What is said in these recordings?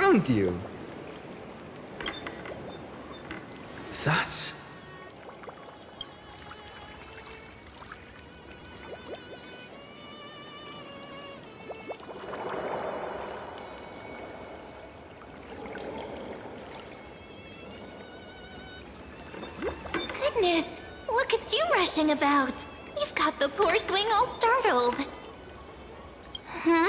found you. That's... Goodness, look at you rushing about. You've got the poor swing all startled. Hmm?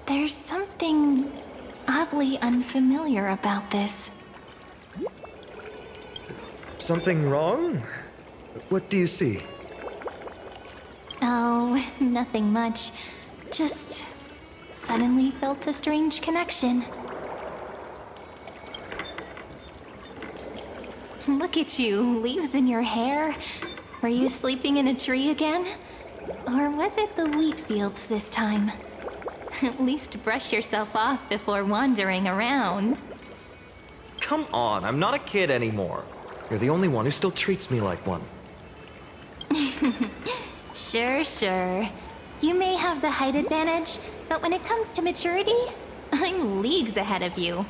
There's something oddly unfamiliar about this. Something wrong? What do you see? Oh, nothing much. Just suddenly felt a strange connection. Look at you, leaves in your hair. Were you sleeping in a tree again? Or was it the wheat fields this time? At least brush yourself off before wandering around. Come on, I'm not a kid anymore. You're the only one who still treats me like one. Sure. You may have the height advantage, but when it comes to maturity, I'm leagues ahead of you.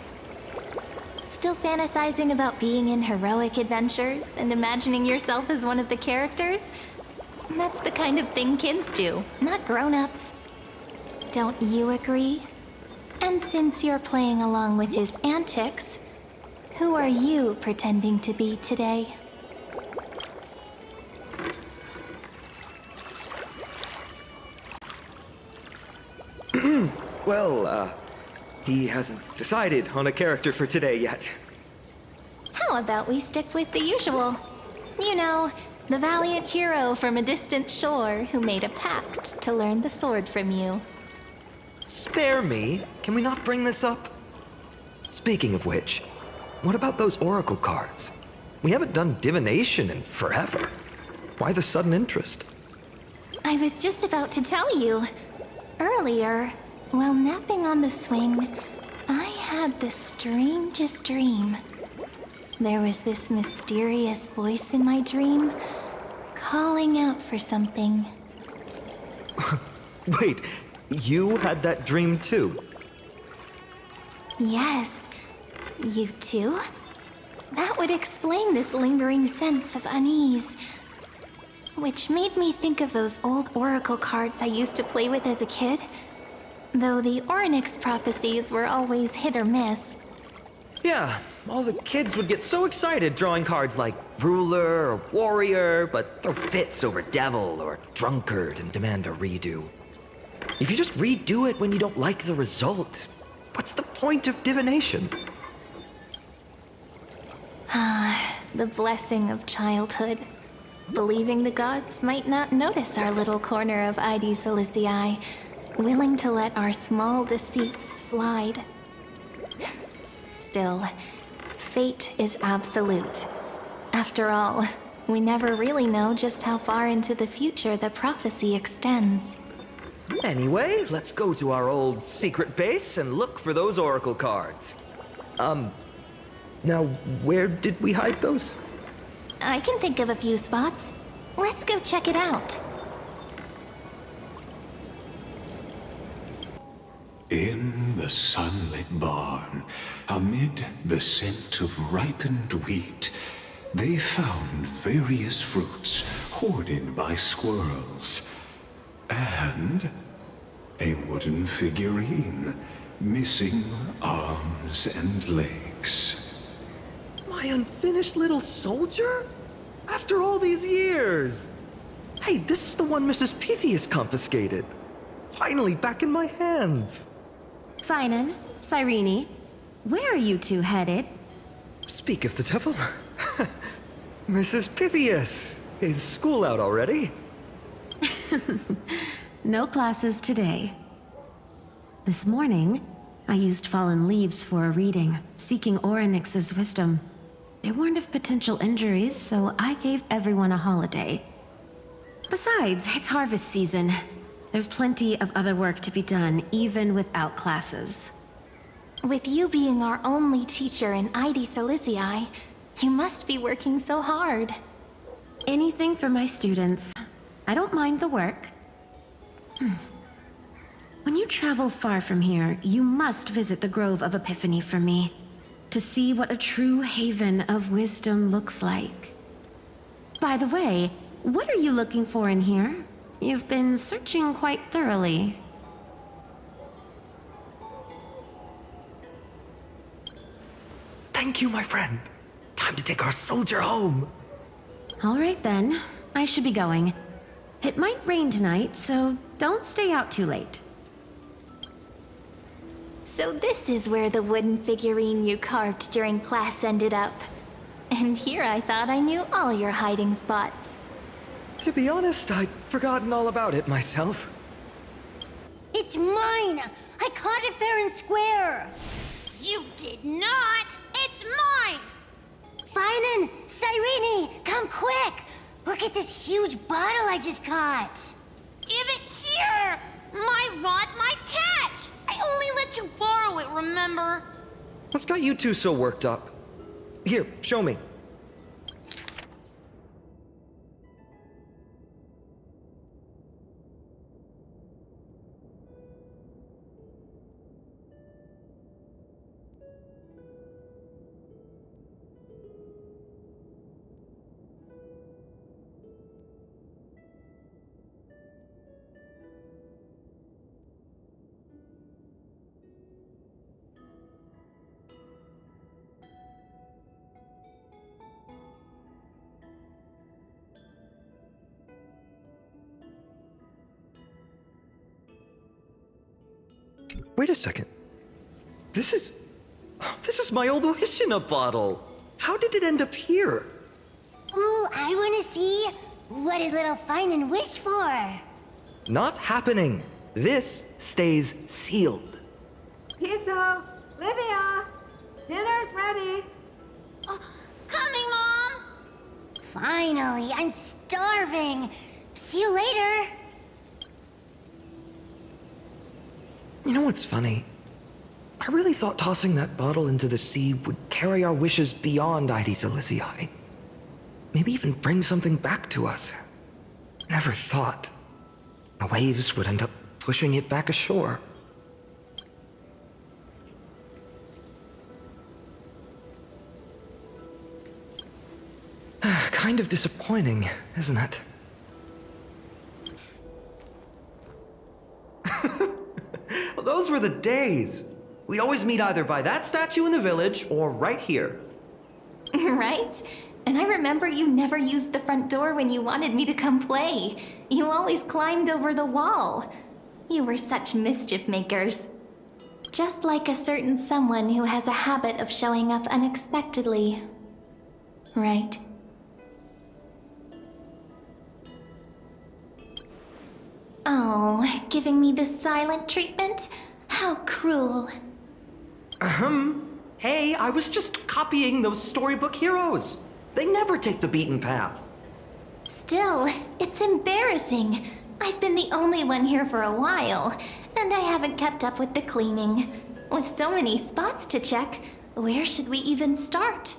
Still fantasizing about being in heroic adventures and imagining yourself as one of the characters? That's the kind of thing kids do, not grown-ups. Don't you agree? And since you're playing along with his antics, who are you pretending to be today? Well, he hasn't decided on a character for today yet. How about we stick with the usual? You know, the valiant hero from a distant shore who made a pact to learn the sword from you. Spare me. Can we not bring this up? Speaking of which, what about those oracle cards? We haven't done divination in forever. Why the sudden interest? I was just about to tell you. Earlier, while napping on the swing, I had the strangest dream. There was this mysterious voice in my dream, calling out for something. Wait, you had that dream too? Yes, you too? That would explain this lingering sense of unease. Which made me think of those old oracle cards I used to play with as a kid. Though the Orynyx prophecies were always hit or miss. Yeah, all the kids would get so excited drawing cards like ruler or warrior, but throw fits over devil or drunkard and demand a redo. If you just redo it when you don't like the result, what's the point of divination? The blessing of childhood. Believing the gods might not notice our little corner of ID Silicii, willing to let our small deceits slide. Still, fate is absolute. After all, we never really know just how far into the future the prophecy extends. Anyway, let's go to our old secret base and look for those oracle cards. Now, where did we hide those? I can think of a few spots. Let's go check it out. In the sunlit barn, amid the scent of ripened wheat, they found various fruits hoarded by squirrels. And a wooden figurine, missing arms and legs. My unfinished little soldier? After all these years! Hey, this is the one Mrs. Pythias confiscated. Finally back in my hands. Finan, Cyrene, where are you two headed? Speak of the devil. Mrs. Pythias, is school out already? No classes today. This morning, I used fallen leaves for a reading, seeking Orynyx's wisdom. They warned of potential injuries, so I gave everyone a holiday. Besides, it's harvest season. There's plenty of other work to be done, even without classes. With you being our only teacher in ID Silicii, you must be working so hard. Anything for my students. I don't mind the work. When you travel far from here, you must visit the Grove of Epiphany for me, to see what a true haven of wisdom looks like. By the way, what are you looking for in here? You've been searching quite thoroughly. Thank you, my friend. Time to take our soldier home. All right then, I should be going. It might rain tonight, so don't stay out too late. So this is where the wooden figurine you carved during class ended up. And here I thought I knew all your hiding spots. To be honest, I'd forgotten all about it myself. It's mine! I caught it fair and square! You did not! It's mine! Finan! Cyrene! Come quick! Look at this huge bottle I just caught! Give it here! My rod, my catch! I only let you borrow it, remember? What's got you two so worked up? Here, show me. Wait a second. This is my old wish in a bottle. How did it end up here? Ooh, I wanna see! What did little Finan wish for? Not happening. This stays sealed. Piso, Livia, dinner's ready. Oh, coming, Mom! Finally, I'm starving! See you later! You know what's funny? I really thought tossing that bottle into the sea would carry our wishes beyond Ides Elysiae. Maybe even bring something back to us. Never thought the waves would end up pushing it back ashore. Kind of disappointing, isn't it? Well, those were the days. We'd always meet either by that statue in the village or right here. Right? And I remember you never used the front door when you wanted me to come play. You always climbed over the wall. You were such mischief makers. Just like a certain someone who has a habit of showing up unexpectedly. Right? Oh, giving me the silent treatment? How cruel. Hey, I was just copying those storybook heroes. They never take the beaten path. Still, it's embarrassing. I've been the only one here for a while, and I haven't kept up with the cleaning. With so many spots to check, where should we even start?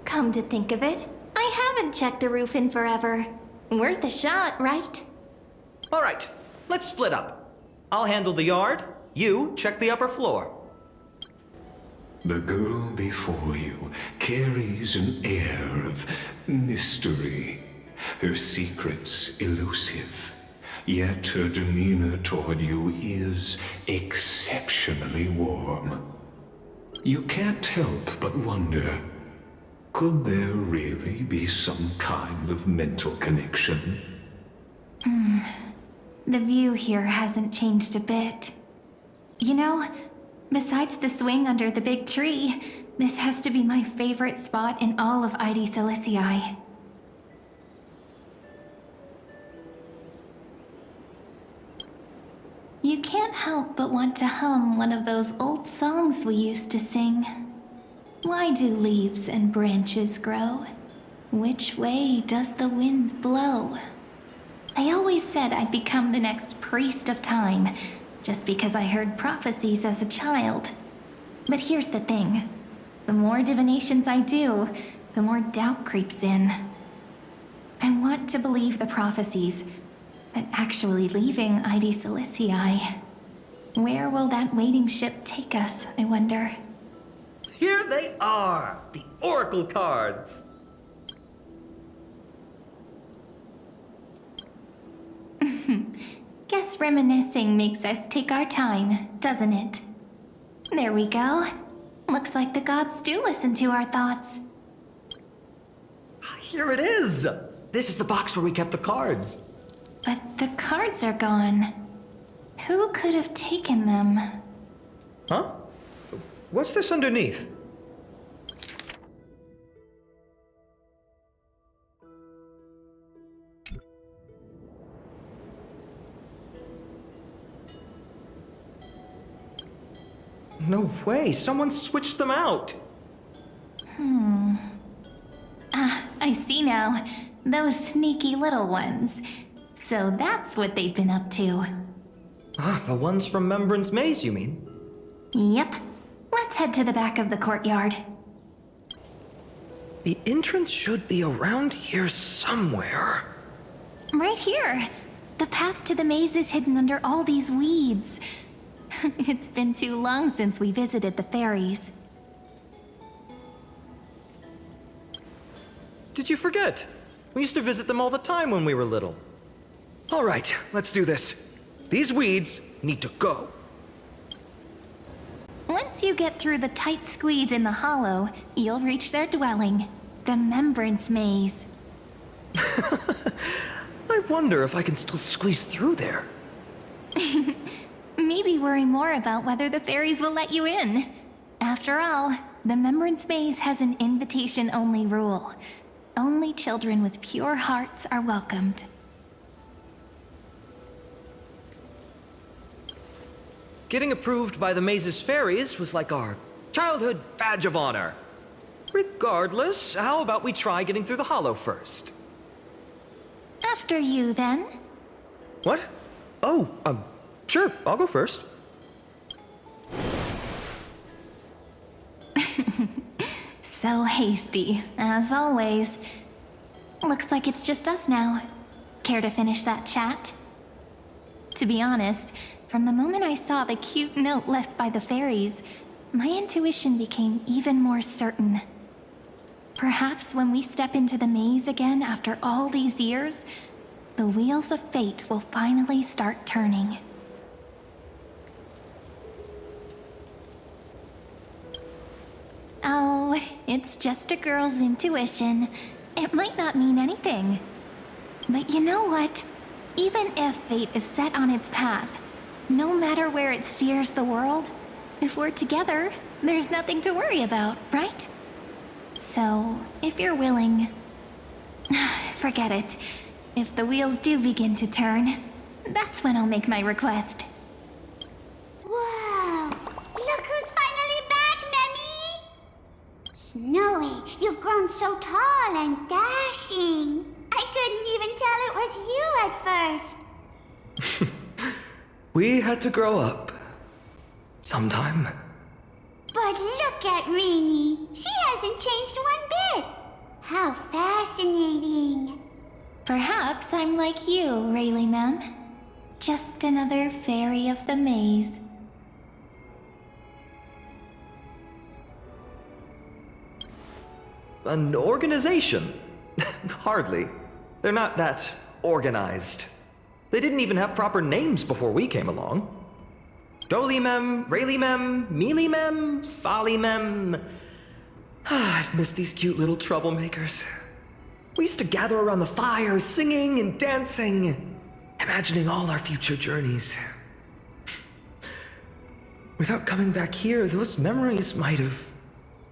Come to think of it, I haven't checked the roof in forever. Worth a shot, right? All right, let's split up. I'll handle the yard. You check the upper floor. The girl before you carries an air of mystery, her secrets elusive. Yet her demeanor toward you is exceptionally warm. You can't help but wonder, could there really be some kind of mental connection? The view here hasn't changed a bit. You know, besides the swing under the big tree, this has to be my favorite spot in all of Ides Elysiae. You can't help but want to hum one of those old songs we used to sing. Why do leaves and branches grow? Which way does the wind blow? They always said I'd become the next priest of time, just because I heard prophecies as a child. But here's the thing. The more divinations I do, the more doubt creeps in. I want to believe the prophecies, but actually leaving ID Silicii. Where will that waiting ship take us, I wonder? Here they are, the Oracle cards. Guess reminiscing makes us take our time, doesn't it? There we go. Looks like the gods do listen to our thoughts. Here it is. This is the box where we kept the cards. But the cards are gone. Who could have taken them? Huh? What's this underneath? No way, someone switched them out. I see now. Those sneaky little ones. So that's what they've been up to. Ah, the ones from Remembrance Maze, you mean? Yep. Let's head to the back of the courtyard. The entrance should be around here somewhere. Right here. The path to the maze is hidden under all these weeds. It's been too long since we visited the fairies. Did you forget? We used to visit them all the time when we were little. All right, let's do this. These weeds need to go. Once you get through the tight squeeze in the hollow, you'll reach their dwelling, the Remembrance Maze. I wonder if I can still squeeze through there. Maybe worry more about whether the fairies will let you in. After all, the Remembrance Maze has an invitation-only rule. Only children with pure hearts are welcomed. Getting approved by the maze's fairies was like our childhood badge of honor. Regardless, how about we try getting through the hollow first? After you, then. What? Oh, sure, I'll go first. So hasty, as always. Looks like it's just us now. Care to finish that chat? To be honest, from the moment I saw the cute note left by the fairies, my intuition became even more certain. Perhaps when we step into the maze again after all these years, the wheels of fate will finally start turning. Oh, it's just a girl's intuition. It might not mean anything. But you know what? Even if fate is set on its path, no matter where it steers the world, if we're together, there's nothing to worry about, right? So, if you're willing... forget it. If the wheels do begin to turn, that's when I'll make my request. Whoa! Look who's finally back, Memmy! Snowy, you've grown so tall and dashing. I couldn't even tell it was you at first. We had to grow up. Sometime. But look at Rini. She hasn't changed one bit. How fascinating. Perhaps I'm like you, Rayleigh Mem. Just another fairy of the maze. An organization? Hardly. They're not that organized. They didn't even have proper names before we came along. Dolimem, Rayleigh-mem, Mealy-mem, Folly-mem. I've missed these cute little troublemakers. We used to gather around the fire, singing and dancing, imagining all our future journeys. Without coming back here, those memories might have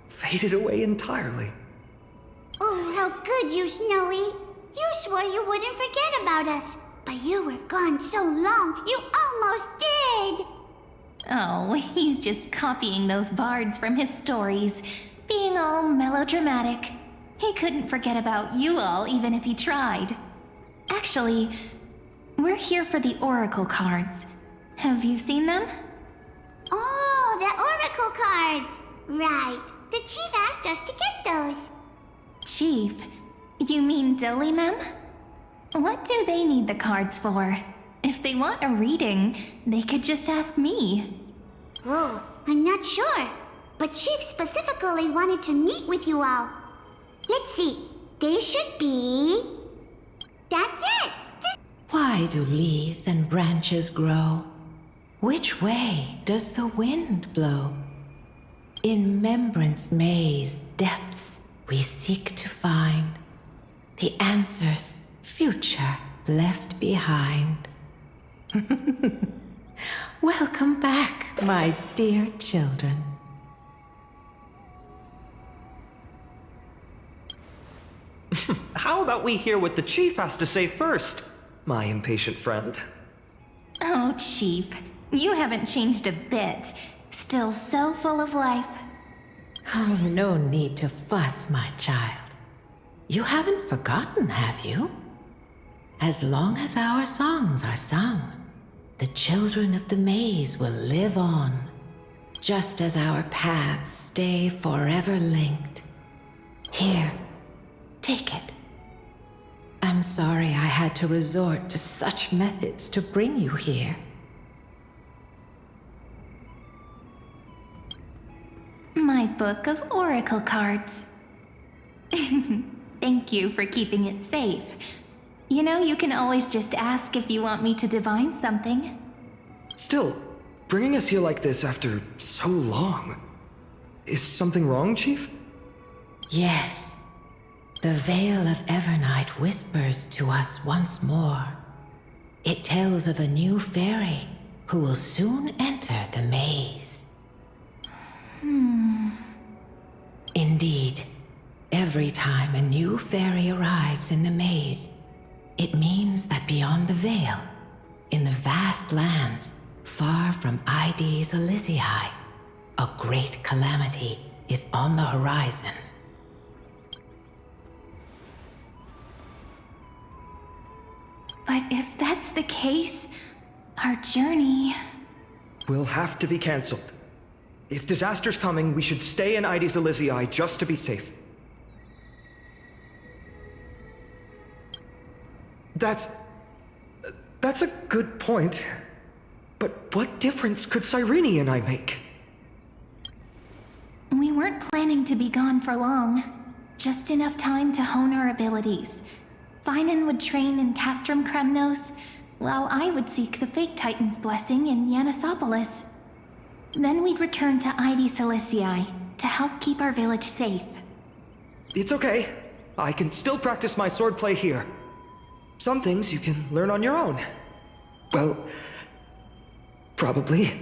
faded away entirely. Oh, how good you, Snowy. You swore you wouldn't forget about us. But you were gone so long, you almost did. Oh, he's just copying those bards from his stories, being all melodramatic. He couldn't forget about you all even if he tried. Actually, we're here for the Oracle cards. Have you seen them? Oh, the Oracle cards! Right. The chief asked us to get those. Chief, you mean Dilly Mem? What do they need the cards for? If they want a reading, they could just ask me. Oh, I'm not sure. But Chief specifically wanted to meet with you all. Let's see. They should be... That's it! Why do leaves and branches grow? Which way does the wind blow? In Remembrance Maze depths we seek to find the answers future left behind. Welcome back, my dear children. How about we hear what the chief has to say first, my impatient friend? Oh, Chief, you haven't changed a bit. Still so full of life. Oh, no need to fuss, my child. You haven't forgotten, have you? As long as our songs are sung, the children of the maze will live on, just as our paths stay forever linked. Here, take it. I'm sorry I had to resort to such methods to bring you here. My book of oracle cards. Thank you for keeping it safe. You know, you can always just ask if you want me to divine something. Still, bringing us here like this after so long. Is something wrong, Chief? Yes. The Veil of Evernight whispers to us once more. It tells of a new fairy who will soon enter the maze. Indeed, every time a new fairy arrives in the maze, it means that beyond the veil, in the vast lands far from Ides Elysiae, a great calamity is on the horizon. But if that's the case, our journey... Will have to be cancelled. If disaster's coming, we should stay in Ides Elysiae just to be safe. That's a good point. But what difference could Cyrene and I make? We weren't planning to be gone for long. Just enough time to hone our abilities. Finan would train in Castrum Kremnos, while I would seek the Fake Titan's blessing in Yanisopolis. Then we'd return to Ides Elysiae to help keep our village safe. It's okay. I can still practice my swordplay here. Some things you can learn on your own. Well, probably.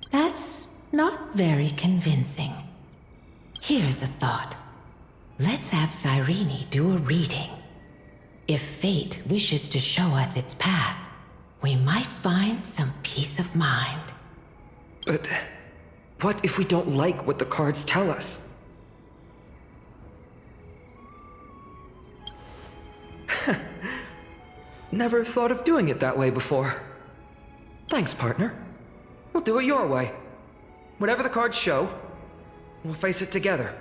That's not very convincing. Here's a thought. Let's have Cyrene do a reading. If fate wishes to show us its path, we might find some peace of mind. But what if we don't like what the cards tell us? Never thought of doing it that way before. Thanks, partner. We'll do it your way. Whatever the cards show, we'll face it together.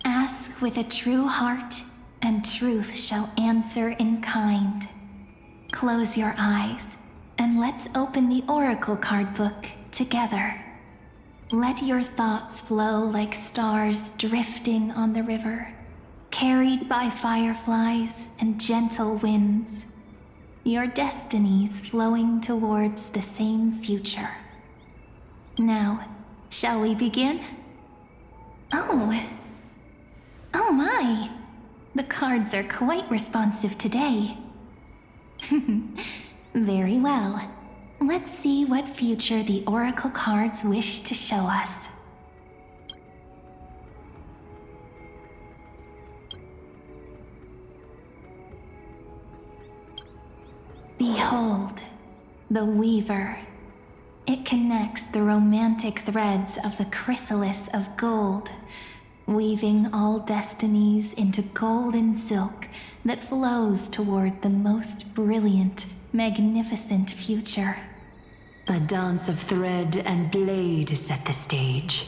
Ask with a true heart, and truth shall answer in kind. Close your eyes, and let's open the oracle card book together. Let your thoughts flow like stars drifting on the river, carried by fireflies and gentle winds. Your destinies flowing towards the same future. Now, shall we begin? Oh my! The cards are quite responsive today. Very well. Let's see what future the oracle cards wish to show us. Behold, the Weaver. It connects the romantic threads of the chrysalis of gold, weaving all destinies into golden silk that flows toward the most brilliant, magnificent future. The dance of thread and blade set the stage.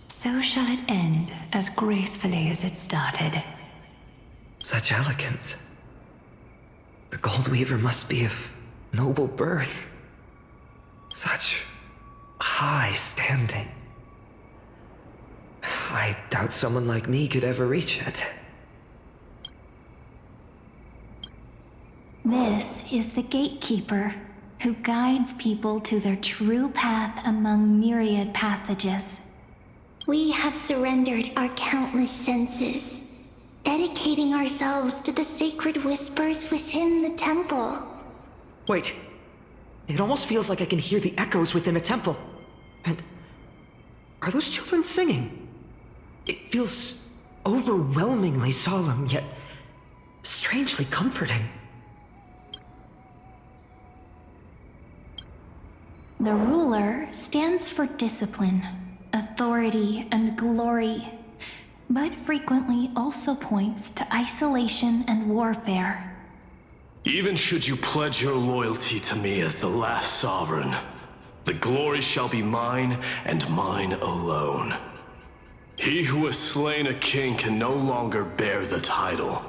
So shall it end as gracefully as it started. Such elegance. The Gold Weaver must be of noble birth. Such high standing. I doubt someone like me could ever reach it. This is the gatekeeper, who guides people to their true path among myriad passages. We have surrendered our countless senses, dedicating ourselves to the sacred whispers within the temple. Wait. It almost feels like I can hear the echoes within a temple. And are those children singing? It feels overwhelmingly solemn, yet strangely comforting. The ruler stands for discipline, authority, and glory, but frequently also points to isolation and warfare. Even should you pledge your loyalty to me as the last sovereign, the glory shall be mine and mine alone. He who has slain a king can no longer bear the title.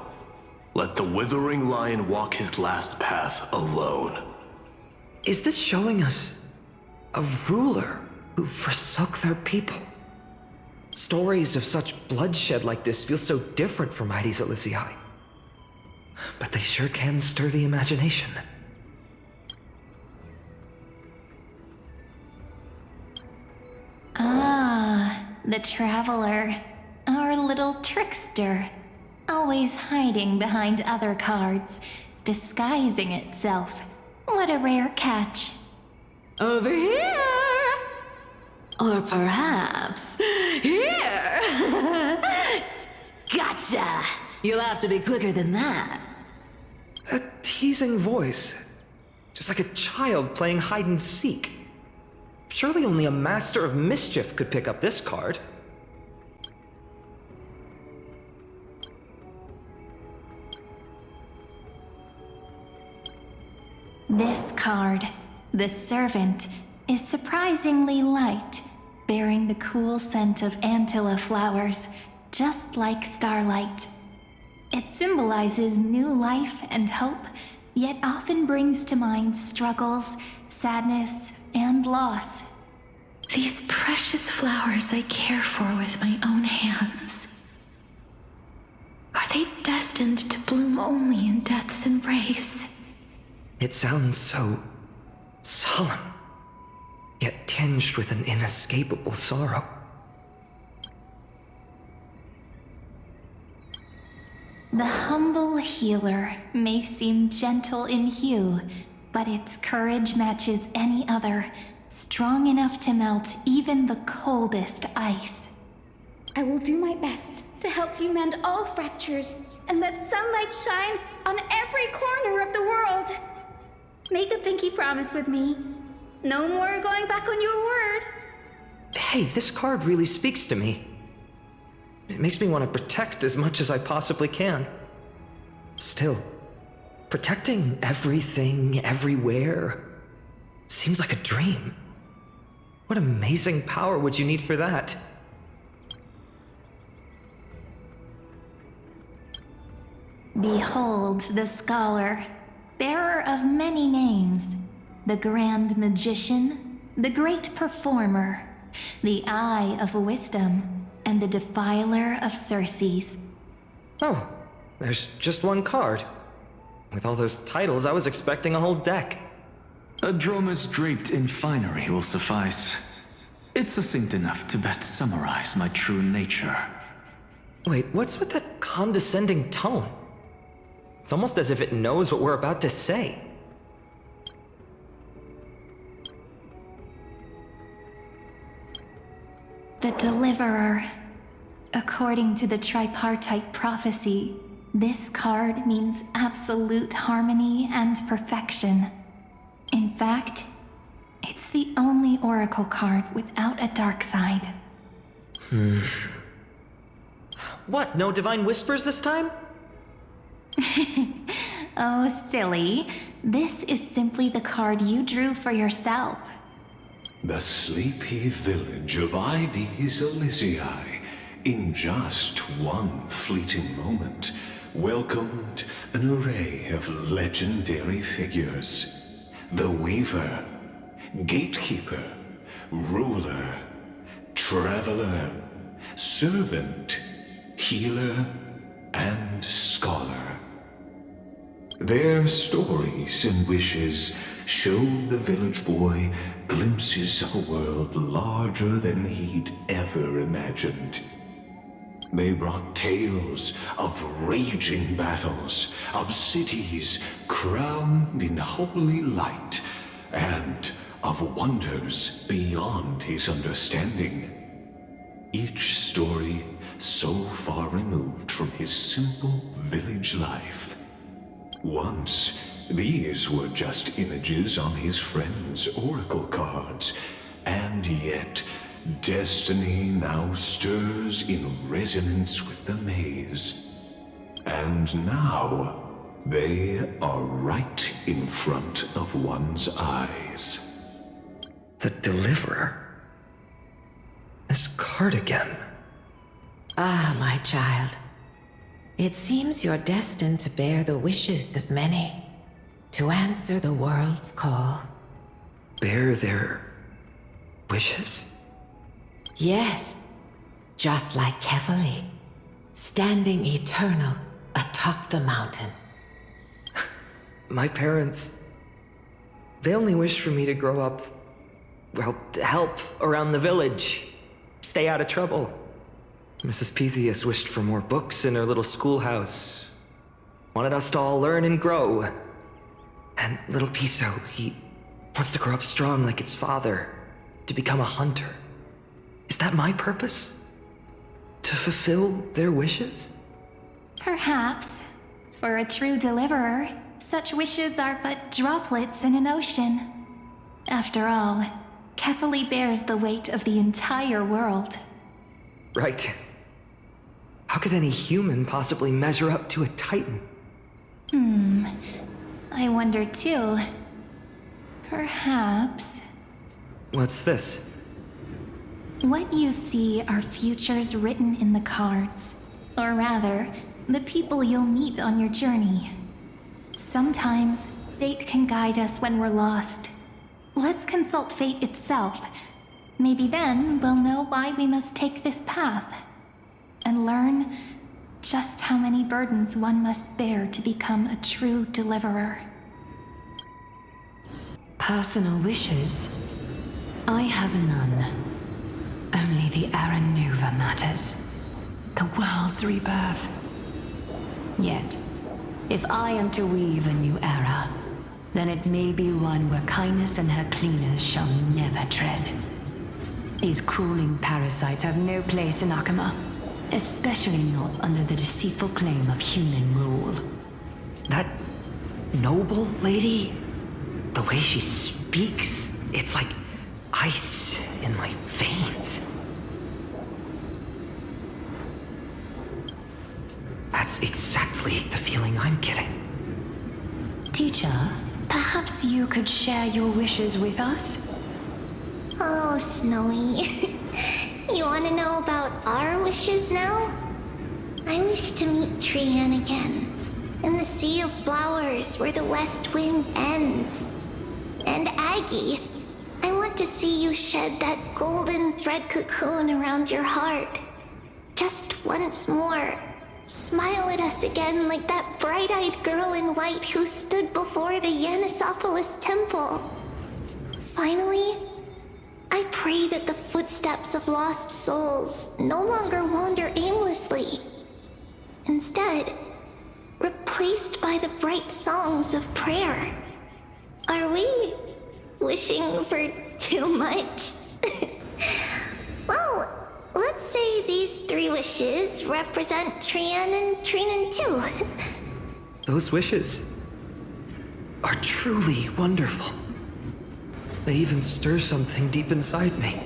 Let the withering lion walk his last path alone. Is this showing us a ruler who forsook their people? Stories of such bloodshed like this feel so different from Heidi's Elysiae. But they sure can stir the imagination. Ah, the traveler. Our little trickster. Always hiding behind other cards, disguising itself. What a rare catch. Over here! Or perhaps here! Gotcha! You'll have to be quicker than that. That teasing voice. Just like a child playing hide and seek. Surely only a master of mischief could pick up this card. This card, the Servant, is surprisingly light, bearing the cool scent of Antilla flowers, just like starlight. It symbolizes new life and hope, yet often brings to mind struggles, sadness, and loss. These precious flowers I care for with my own hands. Are they destined to bloom only in death's embrace? It sounds so solemn, yet tinged with an inescapable sorrow. The humble healer may seem gentle in hue, but its courage matches any other, strong enough to melt even the coldest ice. I will do my best to help you mend all fractures and let sunlight shine on every corner of the world. Make a pinky promise with me. No more going back on your word. Hey, this card really speaks to me. It makes me want to protect as much as I possibly can. Still, protecting everything, everywhere, seems like a dream. What amazing power would you need for that? Behold the scholar, bearer of many names, the grand magician, the great performer, the eye of wisdom, and the defiler of Circes. Oh, there's just one card. With all those titles, I was expecting a whole deck. A dromus draped in finery will suffice. It's succinct enough to best summarize my true nature. Wait, what's with that condescending tone? It's almost as if it knows what we're about to say. The Deliverer. According to the tripartite prophecy, this card means absolute harmony and perfection. In fact, it's the only oracle card without a dark side. What, no divine whispers this time? Oh, silly. This is simply the card you drew for yourself. The sleepy village of Ides Elysiae, in just one fleeting moment, welcomed an array of legendary figures. The Weaver, Gatekeeper, Ruler, Traveler, Servant, Healer, and Scholar. Their stories and wishes showed the village boy glimpses of a world larger than he'd ever imagined. They brought tales of raging battles, of cities crowned in holy light, and of wonders beyond his understanding. Each story so far removed from his simple village life. Once, these were just images on his friend's oracle cards, and yet destiny now stirs in resonance with the maze. And now, they are right in front of one's eyes. The Deliverer? This card again. Ah, my child. It seems you're destined to bear the wishes of many, to answer the world's call. Bear their wishes? Yes, just like Kefali, standing eternal atop the mountain. My parents, they only wished for me to grow up, well, to help around the village, stay out of trouble. Mrs. Pythias wished for more books in her little schoolhouse, wanted us to all learn and grow. And little Piso, he wants to grow up strong like his father, to become a hunter. Is that my purpose? To fulfill their wishes? Perhaps. For a true deliverer, such wishes are but droplets in an ocean. After all, Kefali bears the weight of the entire world. Right. How could any human possibly measure up to a Titan? I wonder too. Perhaps... What's this? What you see are futures written in the cards. Or rather, the people you'll meet on your journey. Sometimes, fate can guide us when we're lost. Let's consult fate itself. Maybe then we'll know why we must take this path. And learn just how many burdens one must bear to become a true deliverer. Personal wishes? I have none. Only the Aranuva matters. The world's rebirth. Yet, if I am to weave a new era, then it may be one where kindness and her cleaners shall never tread. These crawling parasites have no place in Akama, especially not under the deceitful claim of human rule. That noble lady? The way she speaks, it's like ice in my veins. That's exactly the feeling I'm getting. Teacher, perhaps you could share your wishes with us? Oh, Snowy. You want to know about our wishes now? I wish to meet Trian again, in the sea of flowers where the west wind ends. And Aggie, I want to see you shed that golden thread cocoon around your heart. Just once more. Smile at us again like that bright-eyed girl in white who stood before the Yanisopolis temple. Finally, I pray that the footsteps of lost souls no longer wander aimlessly. Instead, replaced by the bright songs of prayer. Are we wishing for too much? Well, let's say these 3 wishes represent Trian and Trinan too. Those wishes are truly wonderful. They even stir something deep inside me.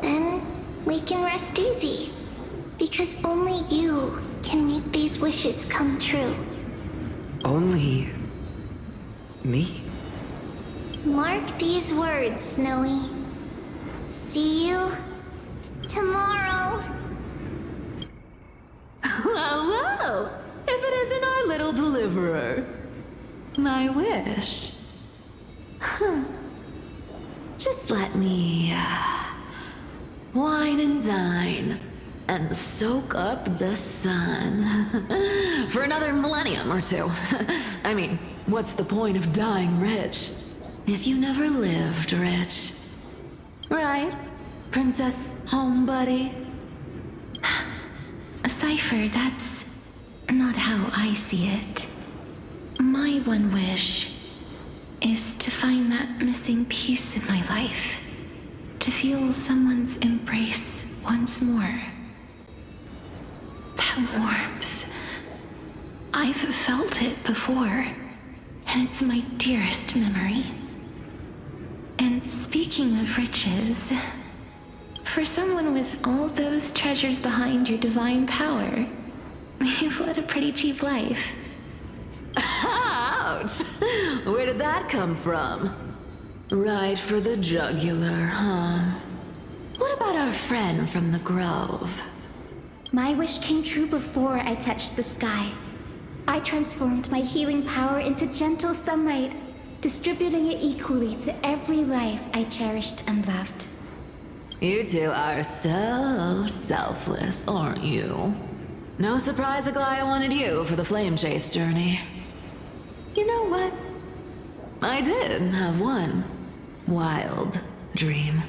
Then we can rest easy, because only you can make these wishes come true. Only me? Mark these words, Snowy. See you tomorrow. Well, if it isn't our little deliverer. I wish. Just let me wine and dine and soak up the sun for another millennium or two. I mean, what's the point of dying rich if you never lived rich? Right, Princess Homebuddy? Cypher, that's not how I see it. My one wish is to find that missing piece in my life. To feel someone's embrace once more. That warmth. I've felt it before, and it's my dearest memory. And speaking of riches, for someone with all those treasures behind your divine power, you've led a pretty cheap life. Ouch! Where did that come from? Right for the jugular, huh? What about our friend from the Grove? My wish came true before I touched the sky. I transformed my healing power into gentle sunlight, distributing it equally to every life I cherished and loved. You two are so selfless, aren't you? No surprise Aglaya wanted you for the flame chase journey. You know what? I did have one wild dream.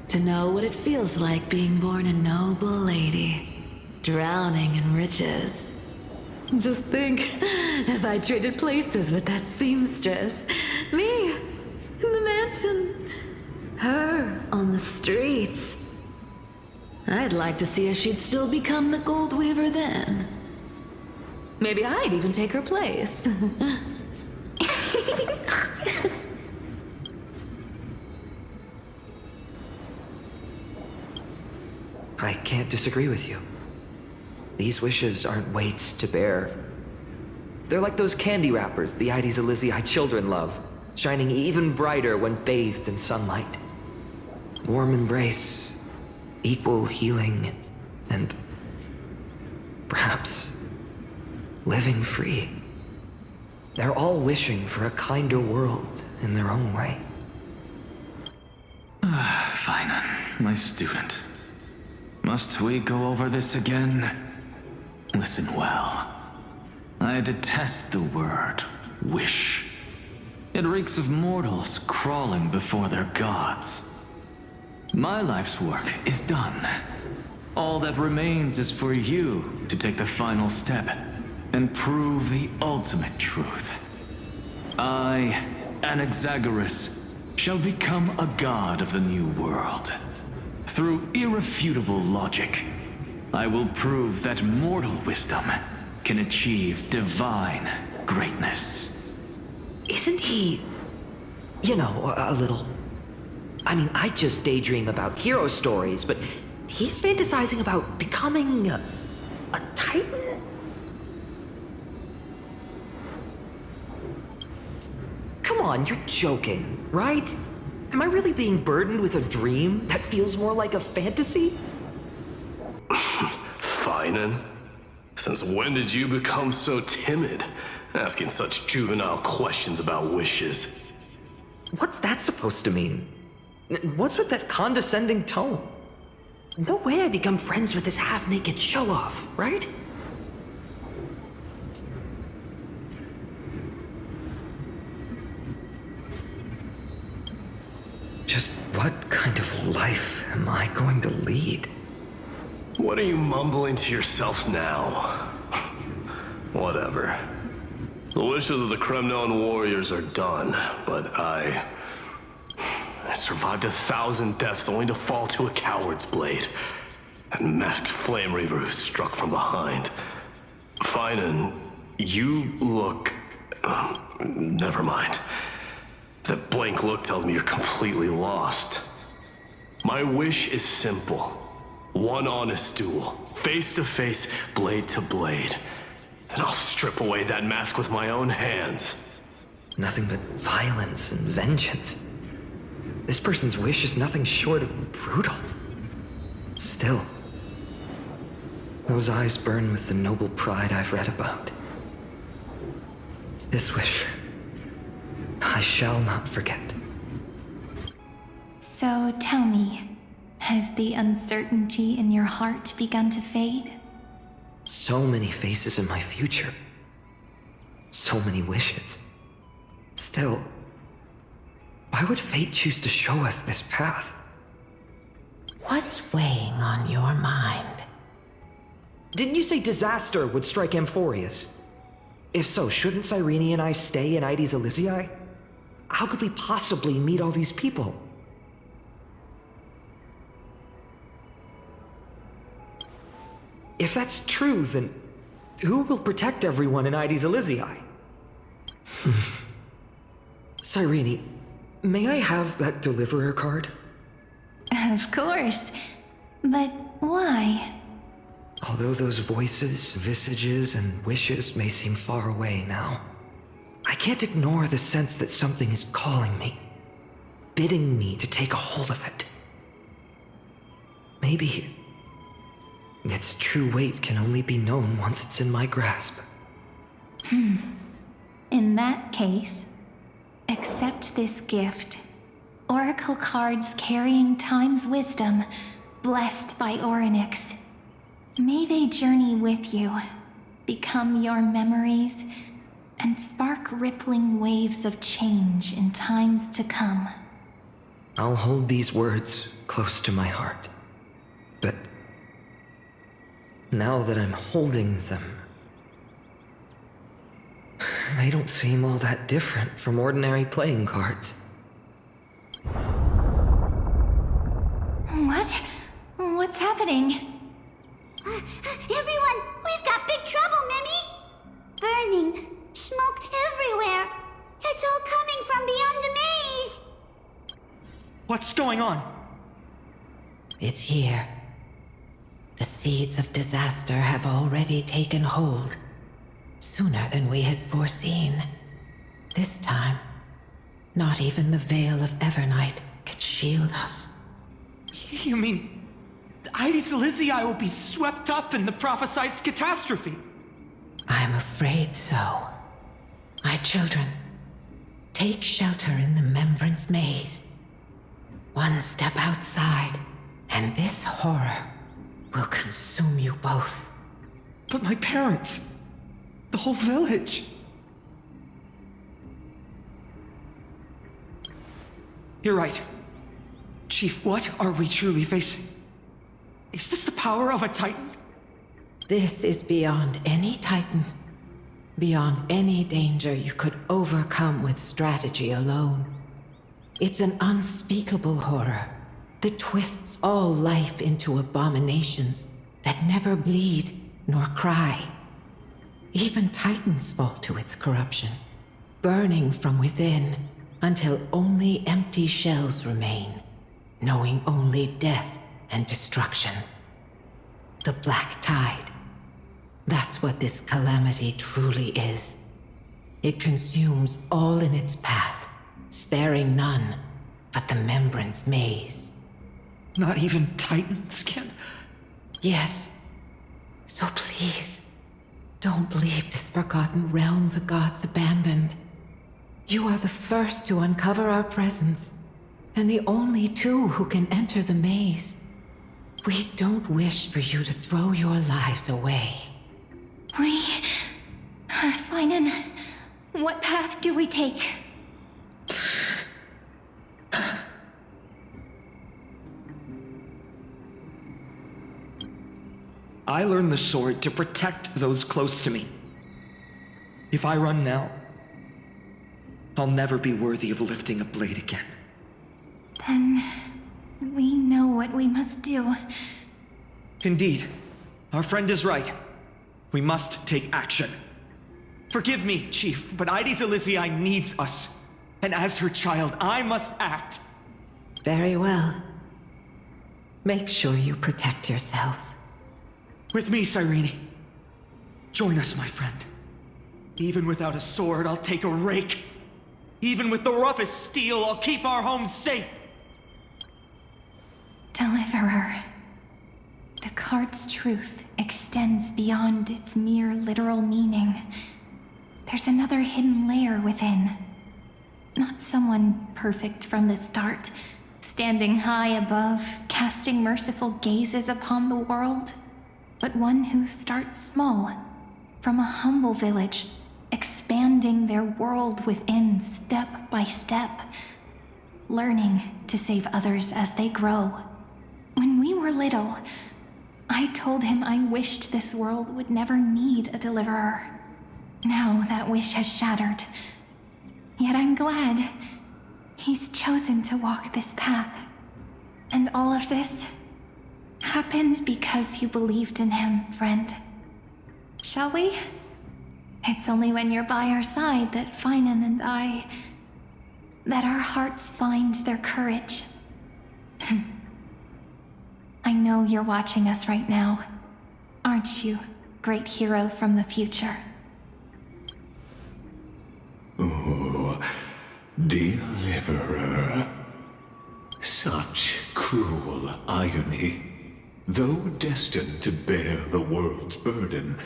To know what it feels like being born a noble lady, drowning in riches. Just think, if I traded places with that seamstress, me in the mansion, her on the streets. I'd like to see if she'd still become the gold weaver then. Maybe I'd even take her place. I can't disagree with you. These wishes aren't weights to bear. They're like those candy wrappers the Ides Elysiae children love, shining even brighter when bathed in sunlight. Warm embrace, equal healing, and perhaps living free. They're all wishing for a kinder world in their own way. Fine, my student. Must we go over this again? Listen well. I detest the word wish. It reeks of mortals crawling before their gods. My life's work is done. All that remains is for you to take the final step and prove the ultimate truth. I, Anaxagoras, shall become a god of the new world. Through irrefutable logic, I will prove that mortal wisdom can achieve divine greatness. Isn't he, you know, a little... I mean, I just daydream about hero stories, but he's fantasizing about becoming a titan? Come on, you're joking, right? Am I really being burdened with a dream that feels more like a fantasy? Finan? Since when did you become so timid? Asking such juvenile questions about wishes. What's that supposed to mean? What's with that condescending tone? No way I become friends with this half-naked show-off, right? Just what kind of life am I going to lead? What are you mumbling to yourself now? Whatever. The wishes of the Kremnon warriors are done, but I survived 1,000 deaths only to fall to a coward's blade. That masked flame reaver who struck from behind. Finan, you look... never mind. That blank look tells me you're completely lost. My wish is simple. One honest duel, face to face, blade to blade. then I'll strip away that mask with my own hands. Nothing but violence and vengeance. This person's wish is nothing short of brutal. Still, those eyes burn with the noble pride I've read about. This wish, I shall not forget. So tell me, has the uncertainty in your heart begun to fade? So many faces in my future. So many wishes. Still, why would fate choose to show us this path? What's weighing on your mind? Didn't you say disaster would strike Amphorius? If so, shouldn't Cyrene and I stay in Ides Elysiae? How could we possibly meet all these people? If that's true, then who will protect everyone in Ides Elysiae? Cyrene, may I have that deliverer card? Of course. But why? Although those voices, visages, and wishes may seem far away now, I can't ignore the sense that something is calling me, bidding me to take a hold of it. Maybe its true weight can only be known once it's in my grasp. In that case, accept this gift. Oracle cards carrying time's wisdom, blessed by Orynyx. May they journey with you, become your memories, and spark rippling waves of change in times to come. I'll hold these words close to my heart. But now that I'm holding them, they don't seem all that different from ordinary playing cards. What? What's happening? Everyone, we've got big trouble, Mimi! Burning, smoke everywhere. It's all coming from beyond the maze. What's going on? It's here. The seeds of disaster have already taken hold, sooner than we had foreseen. This time, not even the veil of Evernight could shield us. You mean Ides Elysiae will be swept up in the prophesized catastrophe? I'm afraid so. My children, take shelter in the Membrance Maze. One step outside, and this horror will consume you both. But my parents, the whole village. You're right. Chief, what are we truly facing? Is this the power of a Titan? This is beyond any Titan. Beyond any danger you could overcome with strategy alone. It's an unspeakable horror that twists all life into abominations that never bleed nor cry. Even Titans fall to its corruption, burning from within until only empty shells remain, knowing only death and destruction. The Black Tide. That's what this calamity truly is. It consumes all in its path, sparing none but the Membrance Maze. Not even Titans can... Yes. So please, don't leave this forgotten realm the gods abandoned. You are the first to uncover our presence, and the only two who can enter the maze. We don't wish for you to throw your lives away. Finan, what path do we take? I learned the sword to protect those close to me. If I run now, I'll never be worthy of lifting a blade again. Then we know what we must do. Indeed, our friend is right. We must take action. Forgive me, Chief, but Ides Elysiae needs us. And as her child, I must act. Very well. Make sure you protect yourselves. With me, Cyrene. Join us, my friend. Even without a sword, I'll take a rake. Even with the roughest steel, I'll keep our home safe. Deliverer. The card's truth extends beyond its mere literal meaning. There's another hidden layer within. Not someone perfect from the start, standing high above, casting merciful gazes upon the world, but one who starts small, from a humble village, expanding their world within step by step, learning to save others as they grow. When we were little, I told him I wished this world would never need a deliverer. Now that wish has shattered. Yet I'm glad he's chosen to walk this path. And all of this happened because you believed in him, friend. Shall we? It's only when you're by our side that Finan and that our hearts find their courage. I know you're watching us right now. Aren't you, great hero from the future? Oh, Deliverer. Such cruel irony. Though destined to bear the world's burden,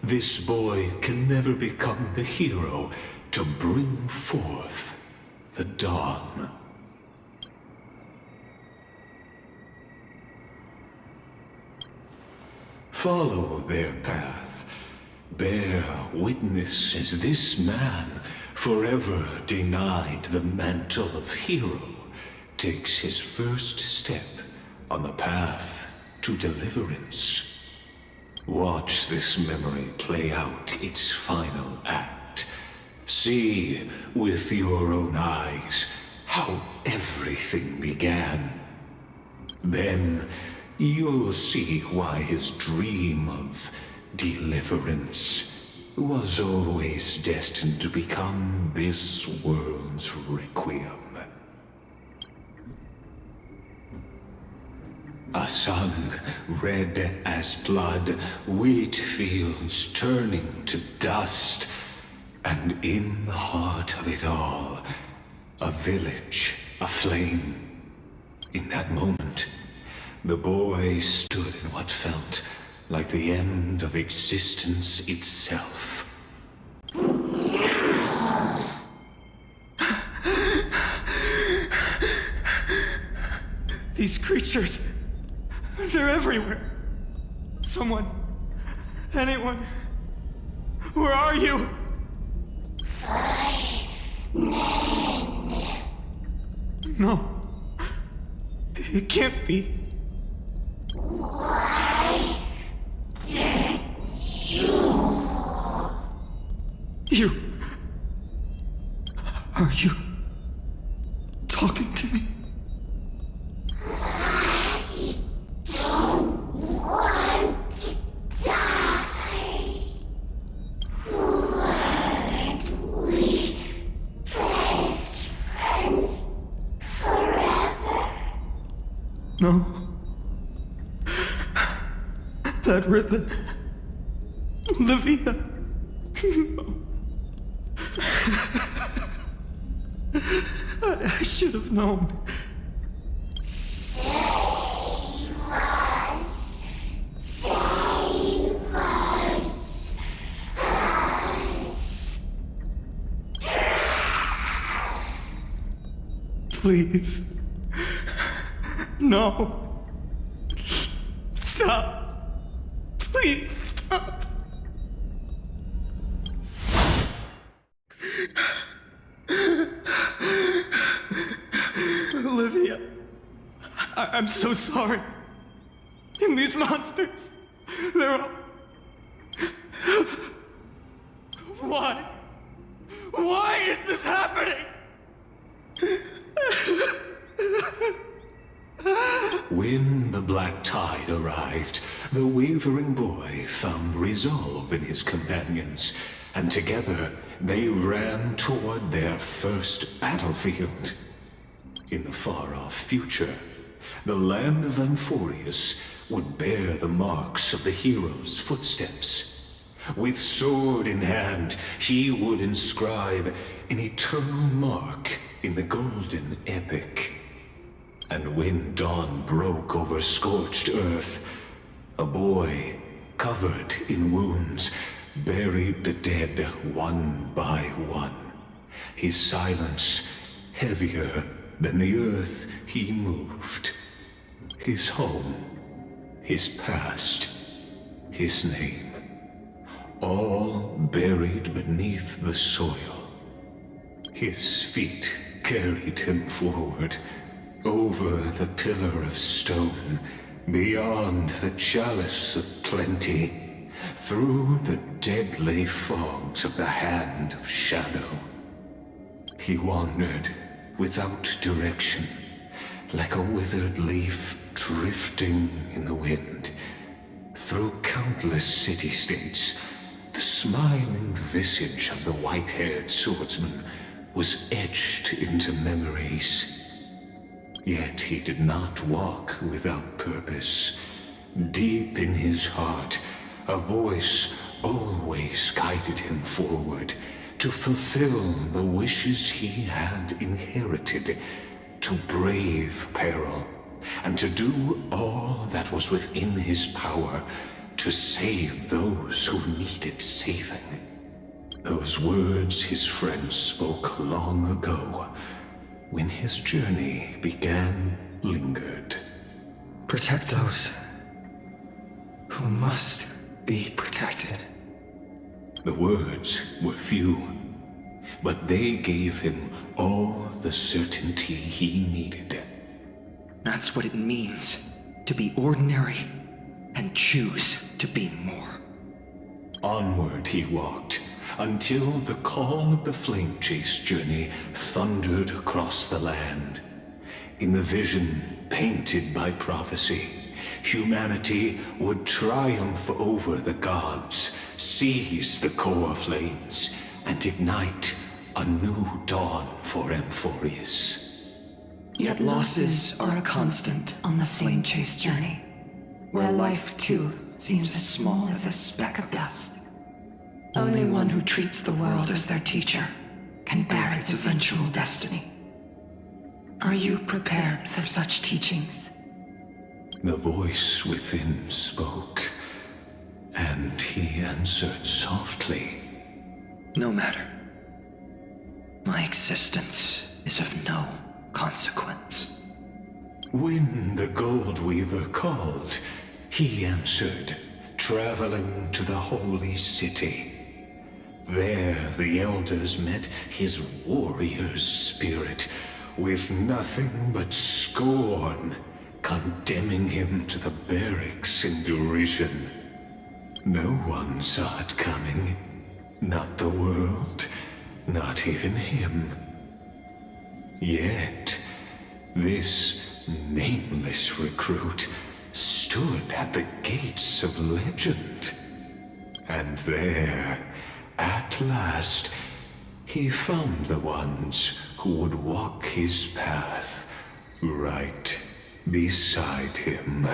this boy can never become the hero to bring forth the dawn. Follow their path. Bear witness as this man, forever denied the mantle of hero, takes his first step on the path to deliverance. Watch this memory play out its final act. See with your own eyes how everything began. Then you'll see why his dream of deliverance was always destined to become this world's requiem. A sun red as blood, wheat fields turning to dust, and in the heart of it all, a village aflame. In that moment, the boy stood in what felt like the end of existence itself. These creatures, they're everywhere. Someone, anyone, where are you? No, it can't be. Are you talking to me? I don't want to die. Weren't we best friends forever? No. That ribbon. Olivia. I should have known. Save us. Save us. Please. No. Stop. Please stop. Olivia, I'm so sorry. And these monsters, they're all... Why? Why is this happening? When the black tide arrived, the wavering boy found resolve in his companions, and together they ran toward their first battlefield. In the far-off future, the land of Amphorius would bear the marks of the hero's footsteps. With sword in hand, he would inscribe an eternal mark in the golden epic. And when dawn broke over scorched earth, a boy, covered in wounds, buried the dead one by one. His silence heavier than the earth he moved. His home, his past, his name, all buried beneath the soil. His feet carried him forward, over the pillar of stone, beyond the chalice of plenty, through the deadly fogs of the hand of shadow. He wandered without direction, like a withered leaf drifting in the wind. Through countless city-states, the smiling visage of the white-haired swordsman was etched into memories. Yet he did not walk without purpose. Deep in his heart, a voice always guided him forward to fulfill the wishes he had inherited, to brave peril, and to do all that was within his power to save those who needed saving. Those words his friend spoke long ago, when his journey began, lingered. Protect those who must be protected. The words were few, but they gave him all the certainty he needed. That's what it means to be ordinary and choose to be more. Onward he walked, until the call of the flame chase journey thundered across the land. In the vision painted by prophecy, humanity would triumph over the gods, seize the core flames, and ignite a new dawn for Amphorius. Yet losses are a constant on the flame chase journey, where life too seems as small as a speck of dust. Only one who treats the world as their teacher can bear its eventual destiny. Are you prepared for such teachings? The voice within spoke, and he answered softly. No matter. My existence is of no consequence. When the Gold Weaver called, he answered, traveling to the holy city. There the elders met his warrior's spirit, with nothing but scorn, condemning him to the barracks in derision. No one saw it coming. Not the world, not even him. Yet, this nameless recruit stood at the gates of legend. And there, at last, he found the ones who would walk his path right beside him.